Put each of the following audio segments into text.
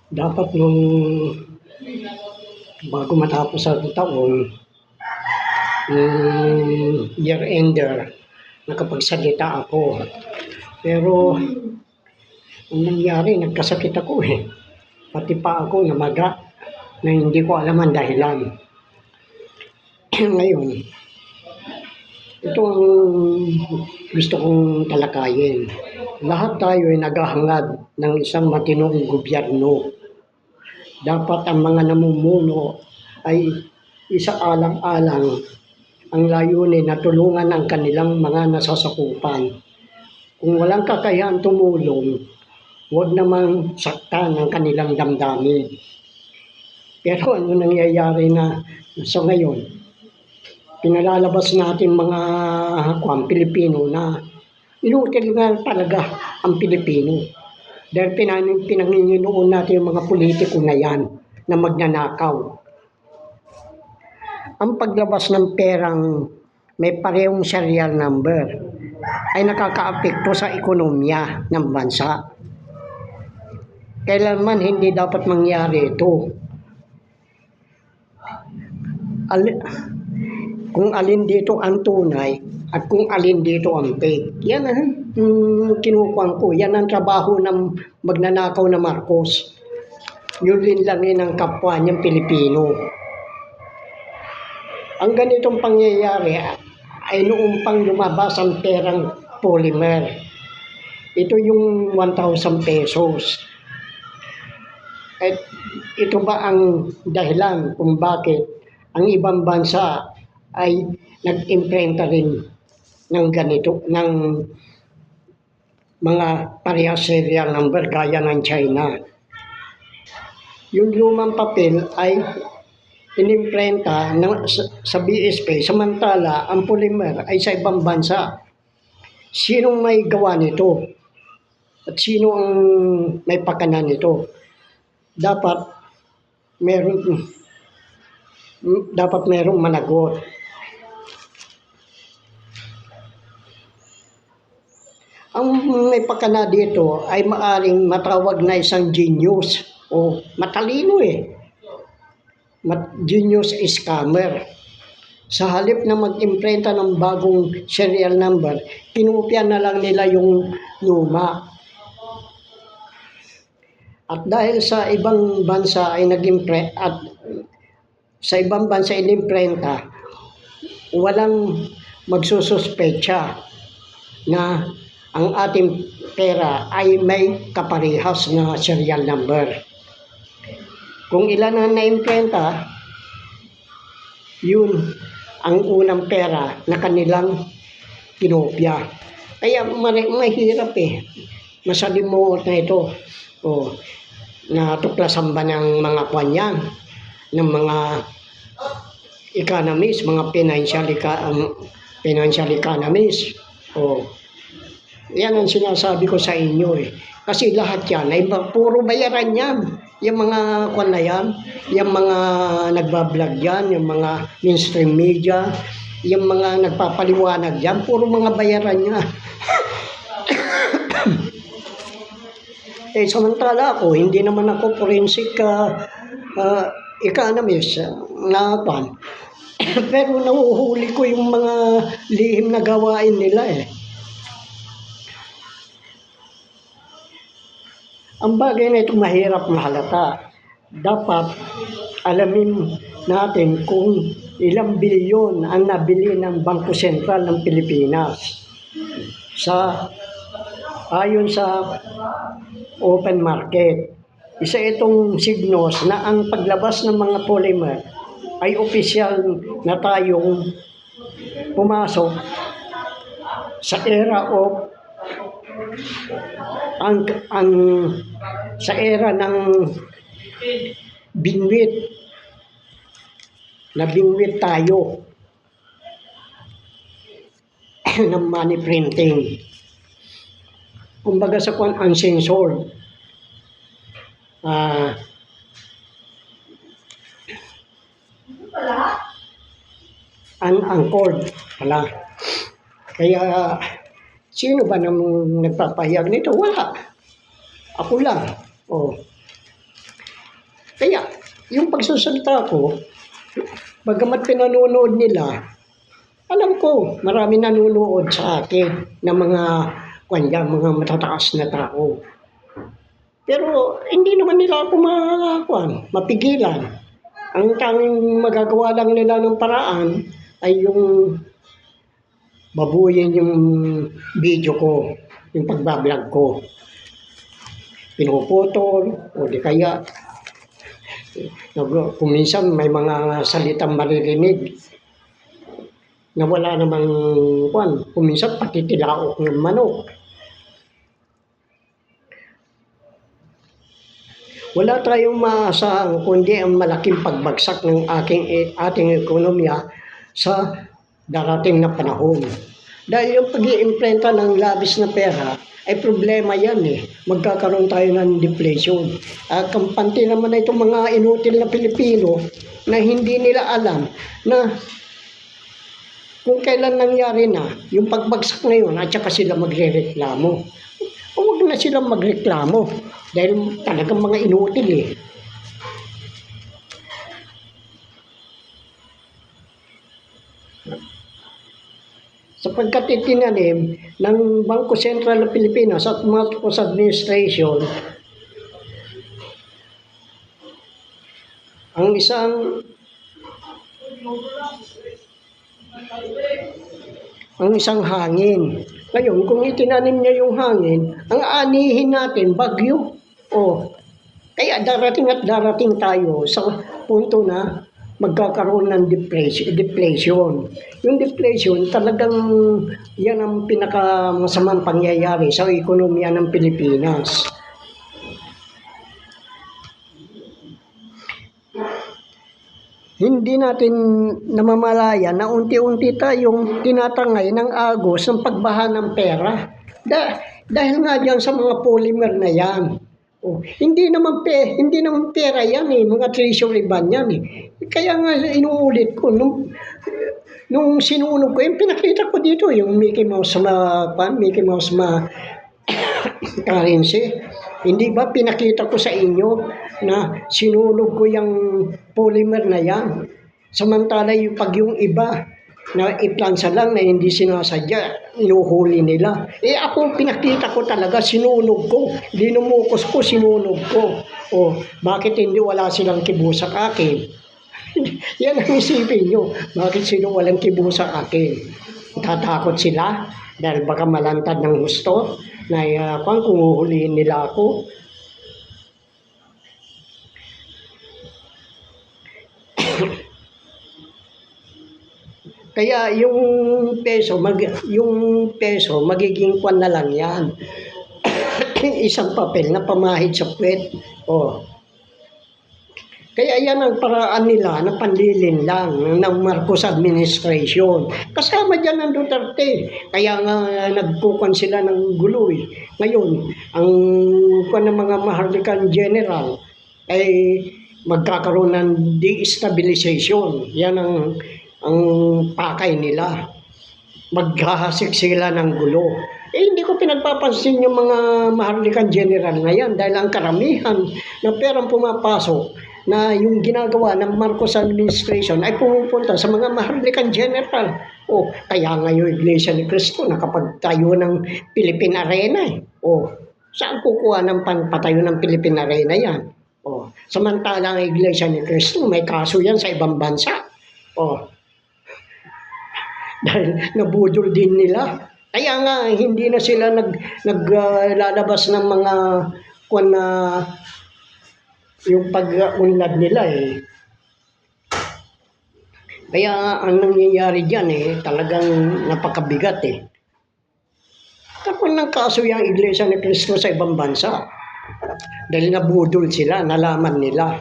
Dapat nung bago matapos ang taon, year ender, nakapagsalita ako. Pero ang nangyari, nagkasakit ako eh. Pati pa ako namaga na hindi ko alam ang dahilan. Ngayon, ito ang gusto kong talakayin. Lahat tayo ay naghahangad ng isang matinong gobyerno. Dapat ang mga namumuno ay isaalang-alang ang layunin na tulungan ang kanilang mga nasasakupan. Kung walang kakayahan tumulong, huwag namang saktan ang kanilang damdamin. Pero ano nangyayari na sa ngayon? Pinalalabas natin mga Pilipino na inutil na talaga ang Pilipino. Dahil pinanginginoon natin yung mga politiko na yan na magnanakaw. Ang paglabas ng perang may parehong serial number ay nakakaapekto sa ekonomiya ng bansa. Kailanman hindi dapat mangyari ito. Kung alin dito ang tunay at kung alin dito ang fake. Yan ang kinukuhan ko. Yan ang trabaho ng magnanakaw na Marcos. Yun lang ang kapwa niyang Pilipino. Ang ganitong pangyayari ay noong pang lumabas ang perang polymer. Ito yung 1,000 pesos. At ito ba ang dahilan kung bakit ang ibang bansa ay nag-imprenta rin ng ganito, ng mga parehas serial number gaya ng China. Yung lumang papel ay inimprenta sa BSP, samantala ang polymer ay sa ibang bansa. Sinong may gawa nito? At sino ang may pakana nito? Dapat merong managot. Ang may pakana dito ay maaring matawag na isang genius o matalino eh. Genius scammer. Sa halip na mag-imprenta ng bagong serial number, kinopya na lang nila yung luma. At dahil sa ibang bansa ay inimprenta, walang magsususpecha na ang ating pera ay may kaparehas na serial number. Kung ilan ang naimprenta, yun ang unang pera na kanilang kinopya. Kaya mahirap eh. Masalimuot na ito. Natuklasan ba ng mga kwanyan, ng mga economists, mga financial economists. Yan ang sinasabi ko sa inyo eh. Kasi lahat yan ay puro bayaran yan. Yung mga kwan na yan, yung mga nagbablog yan, yung mga mainstream media, yung mga nagpapaliwanag yan, puro mga bayaran yan. Samantala ako, hindi naman ako forensic economist na kwan. Pero nahuhuli ko yung mga lihim na gawain nila eh. Ang bagay na ito mahirap mahalata. Dapat alamin natin kung ilang bilyon ang nabili ng Bangko Sentral ng Pilipinas ayon sa open market. Isa itong signos na ang paglabas ng mga polymer ay opisyal na tayong pumasok sa era of sa era ng bingwit. Na bingwit tayo ng money printing. Kumbaga sa kwan uncensored. Unanchored pala. Kaya sino ba nang nagpapahayag nito? Wala. Ako lang. Kaya, yung pagsasalita ko, bagamat pinanonood nila, alam ko, marami nanonood sa akin na mga matataas na tao. Pero hindi naman nila ako mapigilan. Ang tanging magagawa lang nila ng paraan ay yung babuyin yung video ko, yung pagbablog ko. Pinuputol o di kaya kung minsan may mga salitang maririnig na wala namang kung minsan pati tilaok ng manok. Wala tayong maasahan kundi ang malaking pagbagsak ng ating ekonomiya sa darating na panahon. Dahil yung pag-iimprenta ng labis na pera ay problema yan eh. Magkakaroon tayo ng deflation. Kampante naman na itong mga inutil na Pilipino na hindi nila alam na kung kailan nangyari na yung pagbagsak ngayon at saka sila magrereklamo. O wag na silang magreklamo dahil talagang mga inutil eh. Sapagkat itinanim ng Bangko Sentral ng Pilipinas at Marcos Administration ang isang hangin. Ngayon, kung itinanim niya yung hangin, ang anihin natin, bagyo. Kaya darating tayo sa punto na magkakaroon ng deflation. Yung deflation, talagang yan ang pinakamasamang pangyayari sa ekonomiya ng Pilipinas. Hindi natin namamalaya na unti-unti tayong tinatangay ng agos ng pagbaha ng pera. Dahil nga dyan sa mga polymer na yan. Hindi naman pera yan eh, mga treasury bond yan eh. Kaya nga inuulit ko, nung sinunog ko, yung pinakita ko dito, yung Mickey Mouse currency. Hindi ba pinakita ko sa inyo na sinunog ko yung polymer na yan? Samantala yung iba na iplansa lang na hindi sinasadya, inuhuli nila. Ako pinakita ko talaga, sinunog ko. Dinumukos ko, sinunog ko. Bakit hindi wala silang kibusa sa akin? Yan ang isipin nyo. Bakit sino walang kibusa sa akin? Tatakot sila dahil baka malantad ng gusto na kung uhulihin nila ako. Kaya yung peso magiging kwan na lang yan. Isang papel na pamahid sa puwet. Kaya yan ang paraan nila na panlilin lang ng Marcos administration. Kasama dyan ang Duterte. Kaya nga nagkukuhan sila ng gulo eh. Ngayon, ang kuwan ng mga maharlikang general ay magkakaroon ng destabilization. Yan ang pakay nila. Maghahasik sila ng gulo. Hindi ko pinagpapansin yung mga maharlikang general na yan dahil ang karamihan na perang pumapasok na yung ginagawa ng Marcos administration ay pumupunta sa mga maharlikang general. Kaya nga yung Iglesia ni Cristo nakapagtayo ng Philippine Arena eh. Saan kukuha ng patayo ng Philippine Arena yan? Samantala ang Iglesia ni Cristo may kaso yan sa ibang bansa. Dahil nabudol din nila. Kaya nga hindi na sila naglalabas ng mga yung pag-unlad nila eh. Kaya ang nangyayari dyan eh, talagang napakabigat eh. Tapos ng kaso yung Iglesia ni Cristo sa ibang bansa. Dahil nabudol sila, nalaman nila.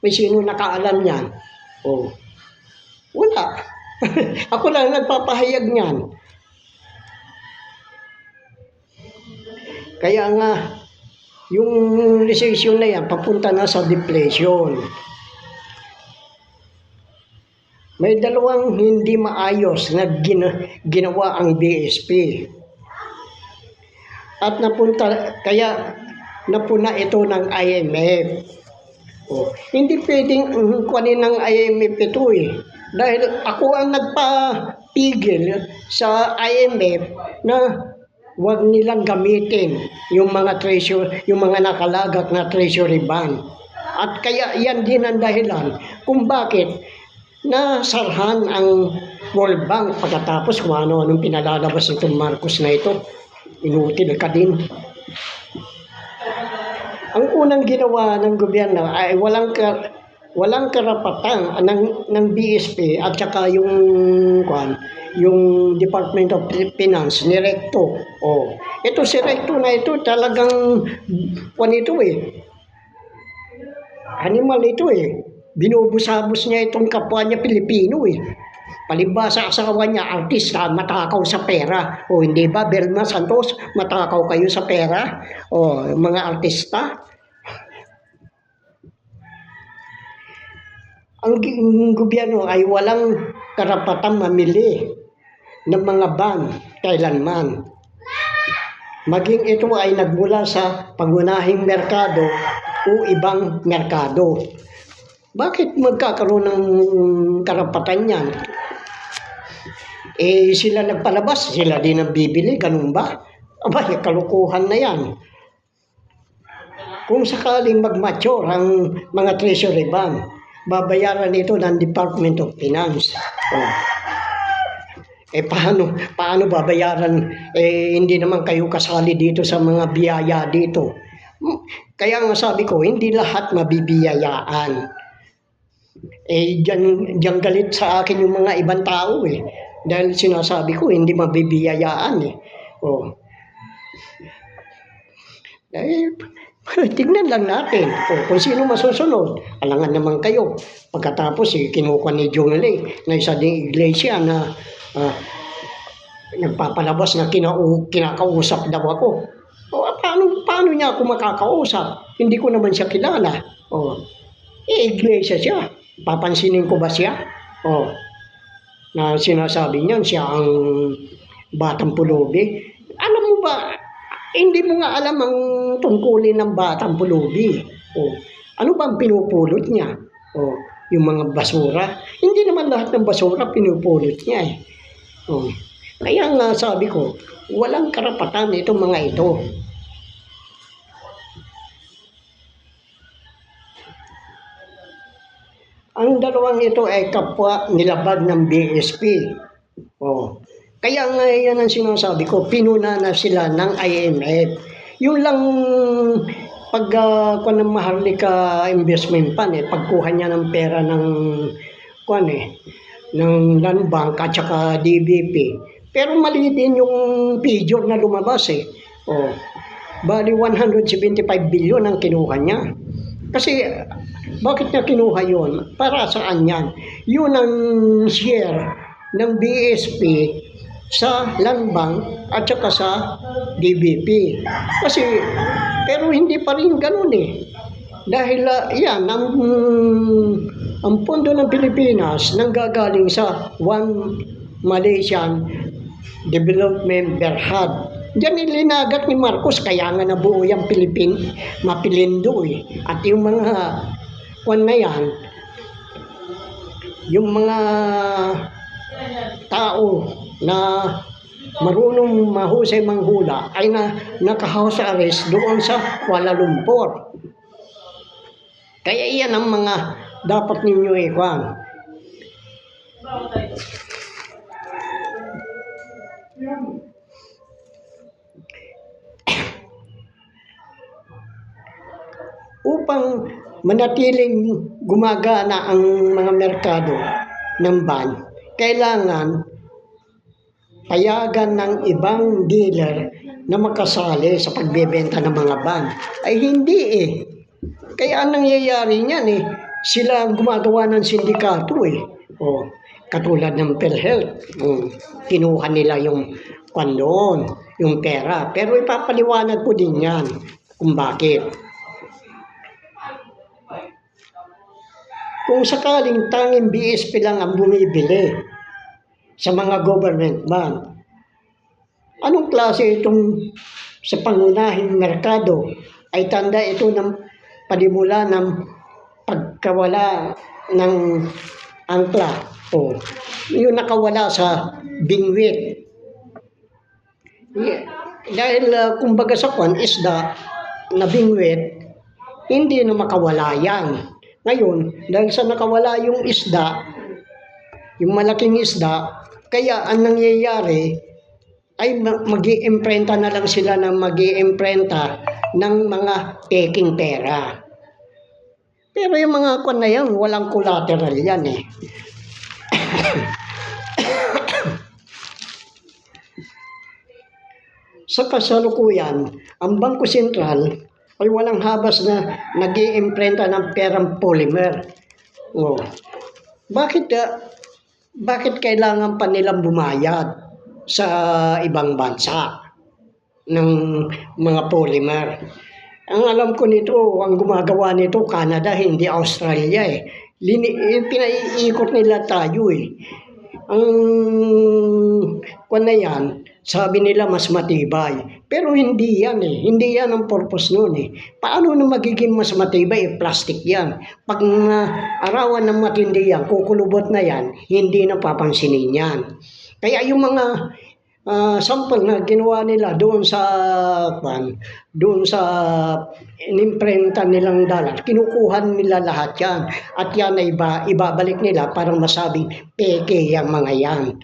May sino nakaalam yan? Wala. Ako lang nagpapahayag niyan. Kaya nga, yung recession na yan, papunta na sa deflation. May dalawang hindi maayos na ginawa ang BSP. At kaya napuna ito ng IMF. Hindi pwedeng kunin ng IMF ito eh. Dahil ako ang nagpapigil sa IMF na huwag nilang gamitin yung mga yung mga nakalagak na treasury bond. At kaya yan din ang dahilan kung bakit nasarhan ang World Bank pagkatapos kung ano-anong pinalalabas nitong Marcos na ito. Inutil ka din. Ang unang ginawa ng gobyerno ay walang karapatan ng BSP at saka yung Department of Finance ni Recto. Ito si Recto na ito talagang ito eh. Animal ito eh. Binubusabos niya itong kapwa niya Pilipino eh. Palibhasa asawa niya, artista, matakaw sa pera. Hindi ba, Belma Santos, matakaw kayo sa pera? Mga artista. Ang gobyerno ay walang karapatang mamili ng mga bond kailanman. Maging ito ay nagmula sa pangunahing merkado o ibang merkado. Bakit magkakaroon ng karapatan yan? Sila nagpalabas, sila din ang bibili, ganun ba? Abay, kalukuhan na yan. Kung sakaling mag-mature ang mga treasury bond, babayaran ito ng Department of Finance. Paano babayaran? Hindi naman kayo kasali dito sa mga biyaya dito. Kaya nga sabi ko, hindi lahat mabibiyayaan. Diyan galit sa akin yung mga ibang tao eh. Dahil sinasabi ko, hindi mabibiyayaan eh. Tignan lang natin kung sino masusunod. Alangan naman kayo. Pagkatapos kinukuha ni Jong Lee na isa ding iglesia na nagpapalabas na kinakausap daw ako. Paano niya ako makakausap? Hindi ko naman siya kilala. Iglesia siya. Papansinin ko ba siya? Na sinasabi niya siya ang batang pulubi. Alam mo ba, hindi mo nga alam ang tungkulin ng batang pulubi. Ano ba ang pinupulot niya? Yung mga basura. Hindi naman lahat ng basura pinupulot niya eh. Kaya nga sabi ko, walang karapatan itong mga ito. Ang dalawang ito ay kapwa nilabag ng BSP. Kaya nga yan ang sinasabi ko, pinuna na sila ng IMF. Yung lang ng Maharlika Investment Fund pagkuha niya ng pera ng Land Bank at saka DBP. Pero mali din yung figure na lumabas eh. Bali 175 billion ang kinuha niya. Kasi bakit niya kinuha yun? Para saan yan? Yun ang share ng BSP sa Land Bank at saka sa DBP. Pero hindi pa rin ganun eh. Dahil yan, ang pondo ng Pilipinas nanggagaling sa One Malaysian Development Berhad. Diyan ilinagat ni Marcos, kaya nga nabuo yung Mapilindo eh. At yung mga na yan, yung mga tao na marunong mahusay manghula ay naka-house arrest doon sa Kuala Lumpur. Kaya iyan ang mga dapat ninyo ikuan. Upang manatiling gumagana ang mga merkado ng bond, kailangan payagan ng ibang dealer na makasali sa pagbebenta ng mga bond. Ay hindi eh. Kaya ang nangyayari niyan eh, sila ang gumagawa ng sindikato eh. Katulad ng PhilHealth, kinuha nila yung doon, yung pera. Pero ipapaliwanag ko din yan kung bakit. Kung sakaling tanging BSP lang ang bumibili sa mga government bond, anong klase itong sa pangunahing merkado ay tanda ito ng panimula ng pagkawala ng angkla o yung nakawala sa bingwit. Dahil kumbaga sa kwan, isda na bingwit, hindi na makawala yan. Ngayon, dahil sa nakawala yung isda, yung malaking isda, kaya ang nangyayari ay mag-iimprenta na lang sila ng mag-iimprenta ng mga peking pera. Pero yung mga kwan na yan, walang collateral yan eh. Sa kasalukuyan, ang Bangko Sentral ay walang habas na nag-iimprenta ng perang polymer. Oh. Bakit kailangan pa nilang bumayad sa ibang bansa ng mga polymer? Ang alam ko nito, ang gumagawa nito, Canada, hindi Australia eh. Pinaiikot nila tayo eh. Ang kung na yan, sabi nila mas matibay. Pero hindi yan eh. Hindi yan ang purpose nun eh. Paano na magiging mas matibay? Plastic yan. Pag arawan ng matindi yan, kukulubot na yan, hindi na papansinin yan. Kaya yung mga sample na ginawa nila doon sa inimprenta nilang dollar, kinukuhan nila lahat yan. At yan ay ibabalik nila para masabing peke yung mga yan.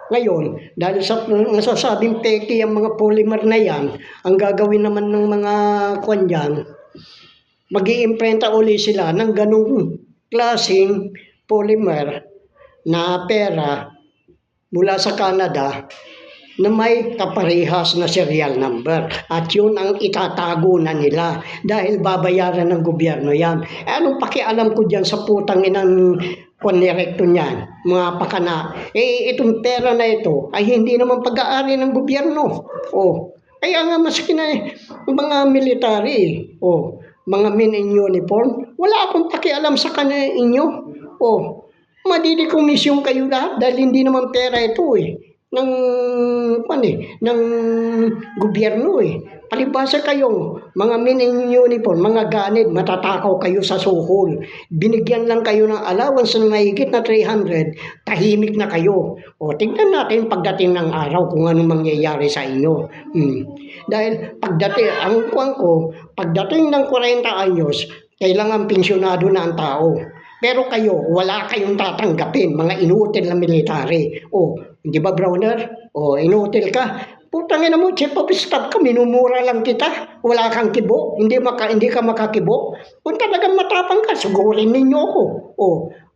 Ngayon, dahil sa masasabing peke yung mga polymer na yan, ang gagawin naman ng mga kwan yan, mag-iimprenta uli sila ng ganung klaseng polymer na pera mula sa Canada na may kaparehas na serial number. At yun ang itatago na nila dahil babayaran ng gobyerno yan. Anong pakialam ko dyan sa putang inang kondirekto niyan, mga pakana. Itong pera na ito ay hindi naman pag-aari ng gobyerno. Kaya nga maski na mga military, mga men in uniform, wala akong pakialam sa inyo. Madidikomisyon kayo lahat dahil hindi naman pera ito ng gobyerno Palibasa kayong mga men in uniform, mga ganid, matatakaw kayo sa suhol. Binigyan lang kayo ng allowance na mahigit na 300, tahimik na kayo. Tingnan natin pagdating ng araw kung anong mangyayari sa inyo. Dahil pagdating ng 40 anyos, kailangan pensyonado na ang tao. Pero kayo, wala kayong tatanggapin, mga inutil na military. Di ba, Browner? Inutil ka. Putangin mo, chief of staff ka, minumura lang kita. Wala kang kibo, hindi ka makakibo. Kung talagang matapang ka, sugurin ninyo ako.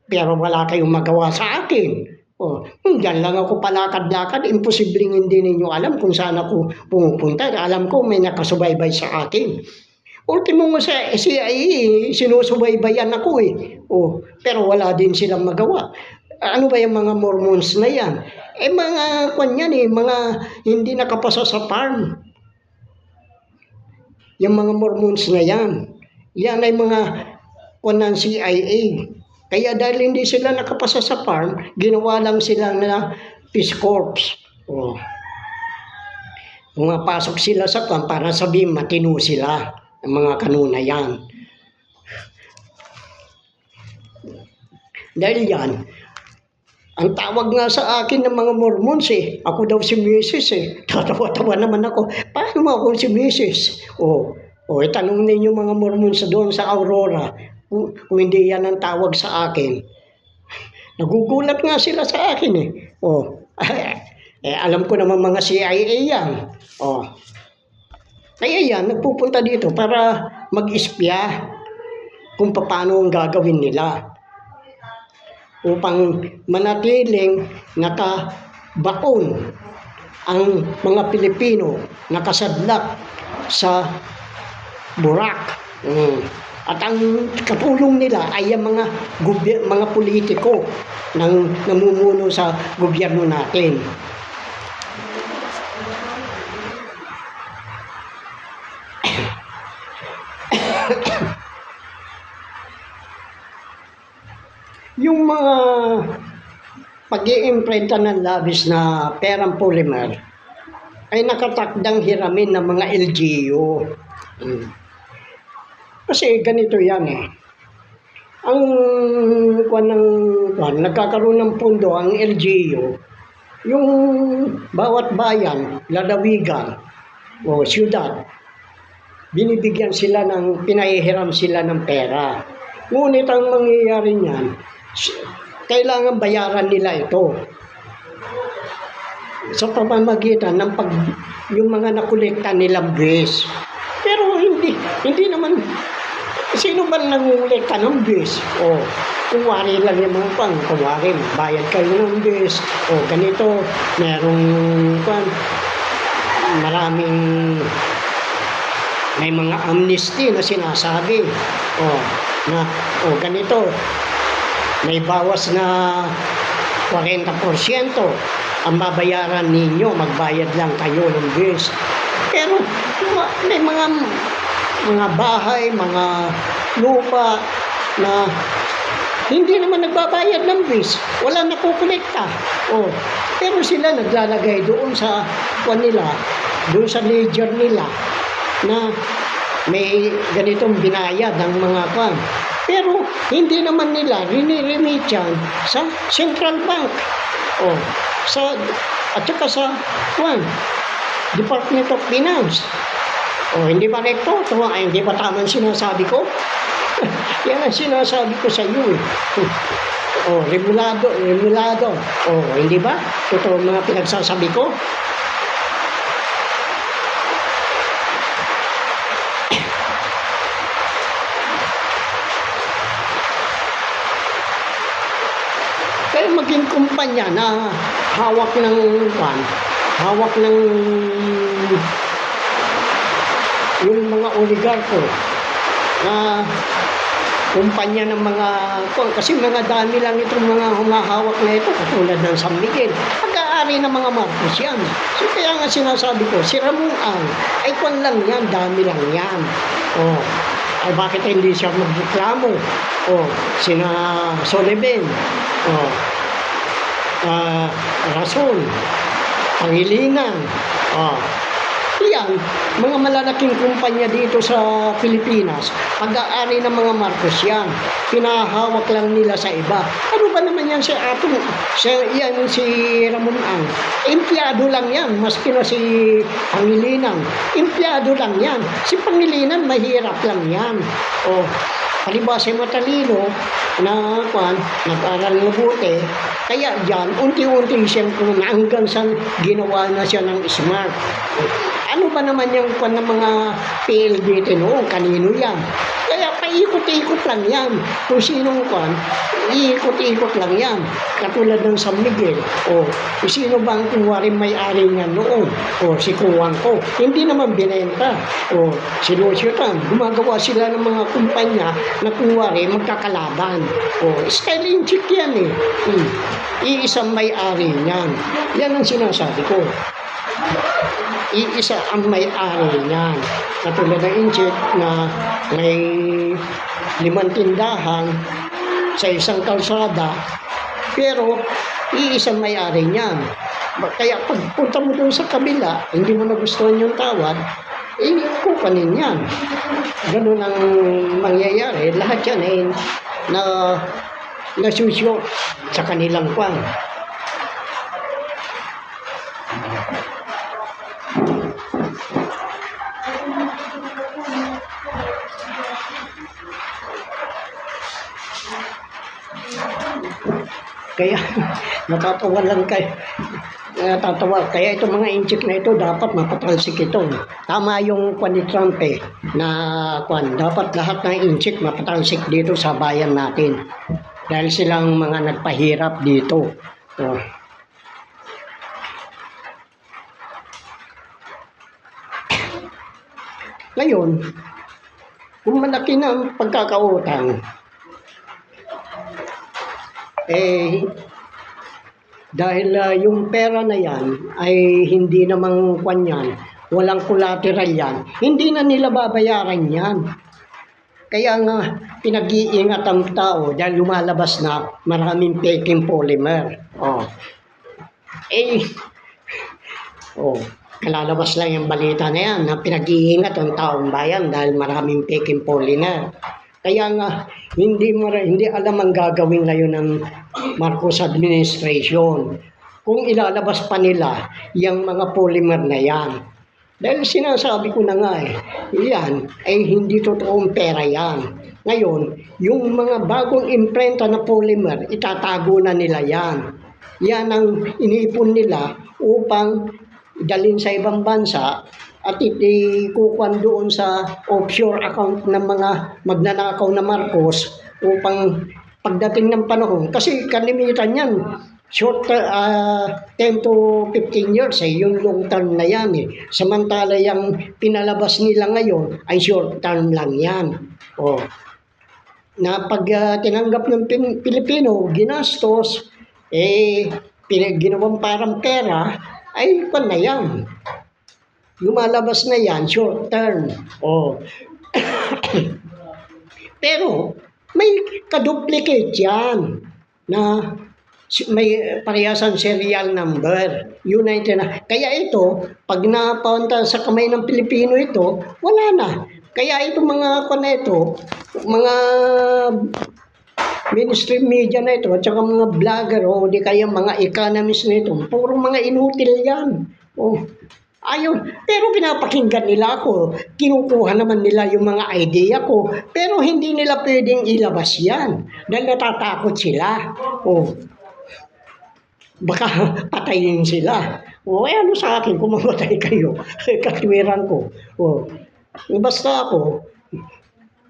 Pero wala kayong magawa sa akin. Diyan lang ako palakad-lakad, imposibleng hindi ninyo alam kung saan ako pumupunta. Alam ko may nakasubaybay sa akin. Ultimo mo sa CIA, sinusubaybayan ako pero wala din silang magawa. Ano ba yung mga Mormons na yan? Mga mga hindi nakapasa sa farm. Yung mga Mormons na yan. Yan ay mga ng CIA. Kaya dahil hindi sila nakapasa sa farm, ginawa lang sila na Peace Corps. Pumapasok sila sa farm para sabihin matino sila. Ang mga kanuna yan. Dahil yan, ang tawag nga sa akin ng mga Mormons ako daw si Mrs. Tatawa-tawa naman ako. Paano mo ako si Mrs.? Itanong ninyo mga Mormons doon sa Aurora kung hindi yan ang tawag sa akin. Nagugulat nga sila sa akin alam ko naman mga CIA yan. Kaya yan, nagpupunta dito para mag-ispya kung paano ang gagawin nila upang manatiling nakabaon ang mga Pilipino nakasadlak sa Burak. At ang katulong nila ay ang mga politiko ng namumuno sa gobyerno natin. Yung mga pag-iimprenta ng labis na perang polymer ay nakatakdang hiramin ng mga LGU. Kasi ganito yan eh. Ang nagkakaroon ng pondo ang LGU, yung bawat bayan, lalawigan o siyudad, binibigyan sila pinahihiram sila ng pera. Ngunit ang mangyayari niyan, kailangan bayaran nila ito sa pamamagitan ng yung mga nakolekta nilang buwis. Pero hindi naman, sino ba nangungulekta ng buwis? O, kuwari lang yung mga kuwari, bayad kayo ng buwis. O, ganito, may mga amnesty na sinasabi. Ganito, may bawas na 40% ang babayaran ninyo, magbayad lang kayo ng buwis. Pero may mga bahay, mga lupa na hindi naman nagbabayad ng buwis, wala nakukolekta. Pero sila naglalagay doon sa doon sa ledger nila na may ganitong binayad ng mga Pero hindi naman nila riniremit yan sa Central Bank. At saka sa Department of Finance. Hindi ba rekto? Hindi ba tama ang sinasabi ko? Yan ang sinasabi ko sa iyo eh. Regulado. Hindi ba? Totoo mga pinagsasabi ko. Kaya maging kumpanya na hawak ng yung mga oligarko na kumpanya ng mga kasi mga dami lang itong mga humahawak na ito katulad ng San Miguel, pag-aari ng mga Marcos yan. So kaya nga sinasabi ko, si Ramon Ang ay lang yan, dami lang yan. Ay bakit hindi siya magreklamo? Sina Sullivan, Rason, Pangilinan, yan, mga malalaking kumpanya dito sa Pilipinas, pag-aari ng mga Marcos yan, pinahawak lang nila sa iba. Ano ba naman yan si Ramon Ang? Empleyado lang yan, maski na si Pangilinan, empleyado lang yan. Si Pangilinan, mahirap lang yan. Palibasa matalino na nag-aral mabuti, kaya dyan, unti-unti siyang hanggang sa ginawa na siya ng smart. Ano ba naman yung ng mga PLDT noon? Kanino yan? Kaya paikot-ikot lang yan. Kung sinong iikot-ikot lang yan. Katulad ng San Miguel. Kung sino ba ang kuwari may-ari niya noon? Si Kuwang ko. Hindi naman binenta. Sinusyutan. Gumagawa sila ng mga kumpanya na kuwari magkakalaban. Styling chick yan eh. Iisang may-ari niyan. Yan ang sinasabi ko. Iisa ang may-ari niyan. Katulad ng Inchik na may 5 tindahan sa isang kalsada, pero iisang may-ari niyan. Kaya pagpunta mo doon sa kabila, hindi mo nagustuhan yung tawad, kukunin yan. Ganun ang mangyayari. Lahat yan ay nasusyo sa kanilang Kaya natatawa lang kayo. Kaya itong mga inchik na ito dapat mapatalsik ito. Tama yung ni Trump na dapat lahat ng inchik mapatalsik dito sa bayan natin. Dahil silang mga nagpahirap dito. Ngayon, kung malaki na ang pagkakautang, dahil yung pera na yan ay hindi namang yan, walang collateral yan, hindi na nila babayaran yan. Kaya nga, pinag-iingat ang tao dahil lumalabas na maraming peking polymer. kalalabas lang yung balita na yan na pinag-iingat ang taong bayan dahil maraming peking foreigner. Kaya nga, hindi alam ang gagawin ngayon ng Marcos administration kung ilalabas pa nila yung mga polymer na yan. Dahil sinasabi ko na nga yan ay hindi totoong pera yan. Ngayon, yung mga bagong imprenta na polymer, itatago na nila yan. Yan ang iniipon nila upang dalhin sa ibang bansa at ikukuhan doon sa offshore account ng mga magnanakaw na Marcos upang pagdating ng panahon, kasi kalimitan yan, short 10 to 15 years yung long term na yan Samantala yung pinalabas nila ngayon ay short term lang yan. Na pag tinanggap ng Pilipino, ginastos, ginawang parang pera, ay pa na yan. Lumalabas na yan, short term. Pero, may kaduplicate yan na may parehasan serial number. Kaya ito, pag napunta sa kamay ng Pilipino ito, wala na. Kaya ito mga mga mainstream media na ito, at saka mga vlogger o di kaya mga economist na ito, puro mga inutil yan. Ayun, pero pinapakinggan nila ako, kinukuha naman nila yung mga idea ko, pero hindi nila pwedeng ilabas yan, dahil natatakot sila. Baka patayin sila. Ano sa akin kung mamatay kayo, katwiran ko. Basta ako,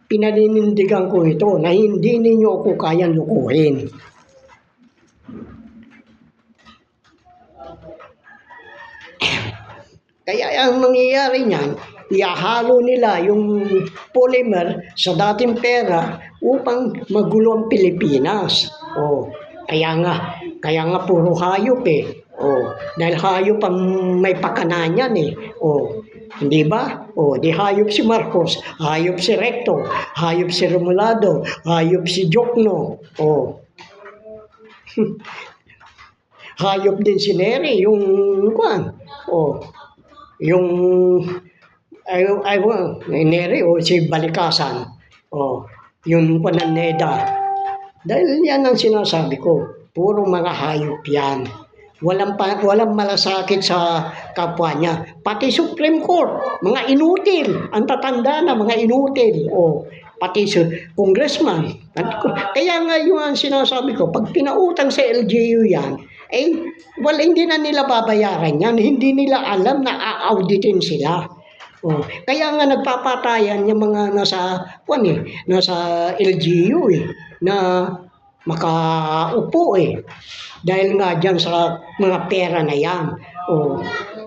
pinaninindigan ko ito na hindi ninyo ako kayang lukuhin. Kaya ang mangyayari niyan, ihahalo nila yung polymer sa dating pera upang magulo ang Pilipinas. Kaya nga puro hayop dahil hayop ang may pakanan yan Hindi ba? Di hayop si Marcos, hayop si Recto, hayop si Remulado, hayop si Jokno. Hayop din si Neri, yung Neri si Balikasan. Yung Pananeda. Dahil yan ang sinasabi ko, puro mga hayop yan. Walang malasakit sa kapwa niya. Pati Supreme Court, mga inutil. Ang tatanda na mga inutil. Pati congressman. Kaya nga yung sinasabi ko, pag pinautang sa LGU yan, hindi na nila babayaran yan. Hindi nila alam na a-auditin sila. Kaya nga nagpapatayan yung mga nasa LGU na makaupo dahil nga dyan sa mga pera na yan.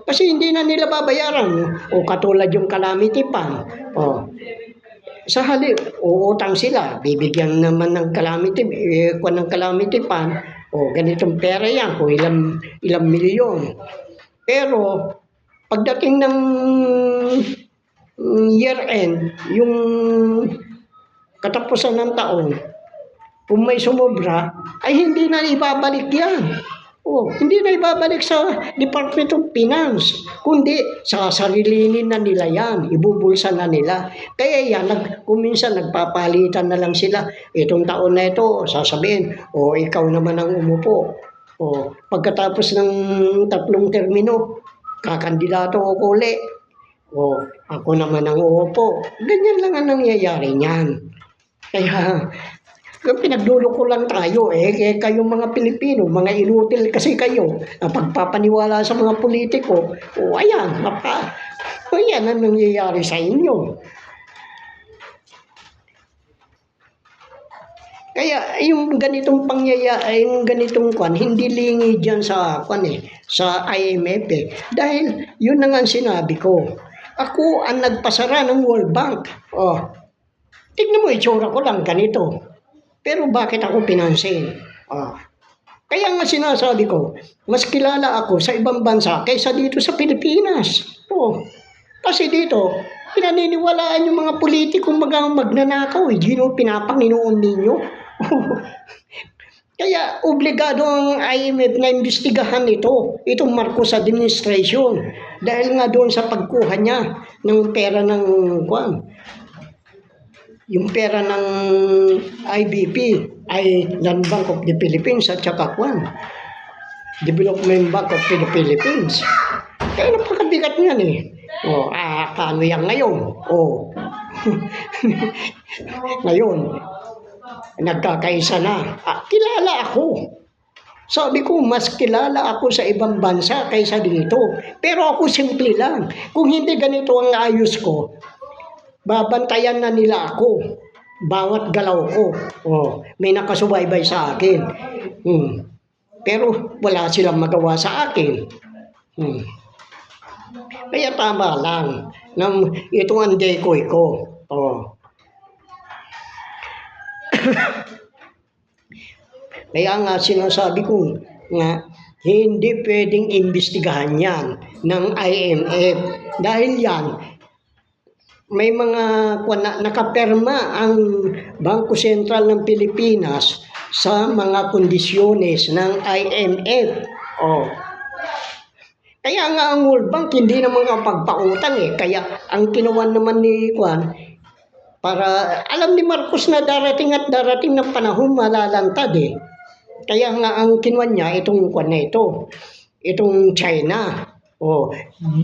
Kasi hindi na nila babayaran. Katulad yung calamity fund. Sa halip, uutang sila, bibigyan naman ng calamity fund. Ganitong pera yan, kung ilang milyon. Pero, pagdating ng year end, yung katapusan ng taon, kung may sumobra, ay hindi na ibabalik yan. Hindi na ibabalik sa Department of Finance, kundi sasarilinin na nila yan, ibubulsa na nila. Kaya yan, minsan nagpapalitan na lang sila. Itong taon na ito, sasabihin, ikaw naman ang umupo. Pagkatapos ng 3 termino, kakandidato ako ulit. Ako naman ang uupo. Ganyan lang ang nangyayari niyan. Kaya, pinagduloko lang tayo kayong mga Pilipino, mga inutil kasi kayo, pagpapaniwala sa mga politiko, ayan ang nangyayari sa inyo. Kaya yung ganitong pangyayari, yung ganitong hindi lingi dyan sa sa IMF dahil yun na nga sinabi ko. Ako ang nagpasara ng World Bank. Tignan mo, itsura ko lang ganito. Pero bakit ako pinansin? Kaya nga sinasabi ko, mas kilala ako sa ibang bansa kaysa dito sa Pilipinas. Kasi dito, pinaniniwalaan yung mga politikong magnanakaw. Pinapanginoon ninyo. Kaya obligado ang IMF na imbestigahan itong Marcos administration. Dahil nga doon sa pagkuha niya ng pera ng kwan, yung pera ng IBP ay Land Bank of the Philippines at saka kwan, Development Bank of the Philippines. Kaya napakabigat niyan eh. Paano yan ngayon? Ngayon, nagkakaisa na. Kilala ako. Sabi ko, mas kilala ako sa ibang bansa kaysa dito. Pero ako simple lang. Kung hindi ganito ang ayos ko, babantayan na nila ako. Bawat galaw ko. May nakasubaybay sa akin. Pero wala silang magawa sa akin. Kaya tama lang. Ito ang decoy ko. Kaya nga sinasabi ko nga, hindi pwedeng imbestigahan yan ng IMF. Dahil yan, may mga nakaperma ang Bangko Sentral ng Pilipinas sa mga kondisyones ng IMF. Kaya nga ang World Bank hindi naman pagpautang eh. Kaya ang kinuwan naman ni Kwan, para alam ni Marcos na darating at darating ng panahon malalantad eh. Kaya nga ang kinuwan niya itong Kwan na ito, itong China.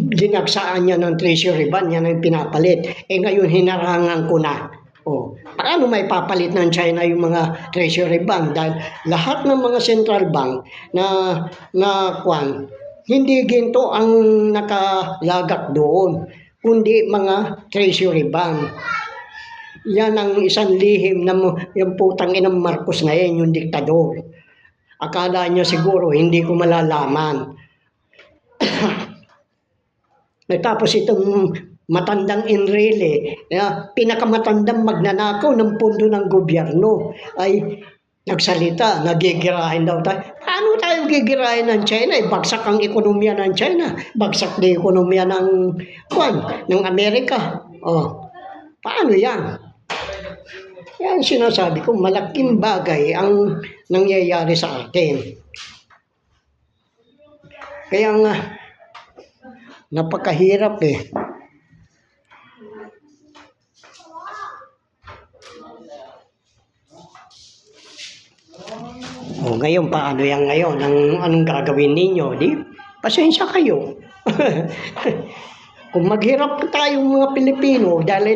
Dinagsaan niya ng treasury bond, yan ang pinapalit. Ngayon hinarangan ko na. Paano may papalit ng China yung mga treasury bond? Dahil lahat ng mga central bank na Kwan, hindi ginto ang nakalagak doon, kundi mga treasury bond. Yan ang isang lihim ng yung putang inang Marcos ngayon, yung diktador. Akala niya siguro hindi ko malalaman. Tapos itong matandang Enrile, pinakamatandang magnanakaw ng pondo ng gobyerno, ay nagsalita, nagigirahin daw tayo. Paano tayo gigirahin ng China? Bagsak ang ekonomiya ng China. Bagsak na ekonomiya ng Amerika. Paano yan? Yan sinasabi ko, malaking bagay ang nangyayari sa atin. Kaya nga, napakahirap eh. Ngayon, paano yan ngayon? Anong gagawin ninyo? Pasensya kayo. Kung maghirap tayong mga Pilipino, dahil ito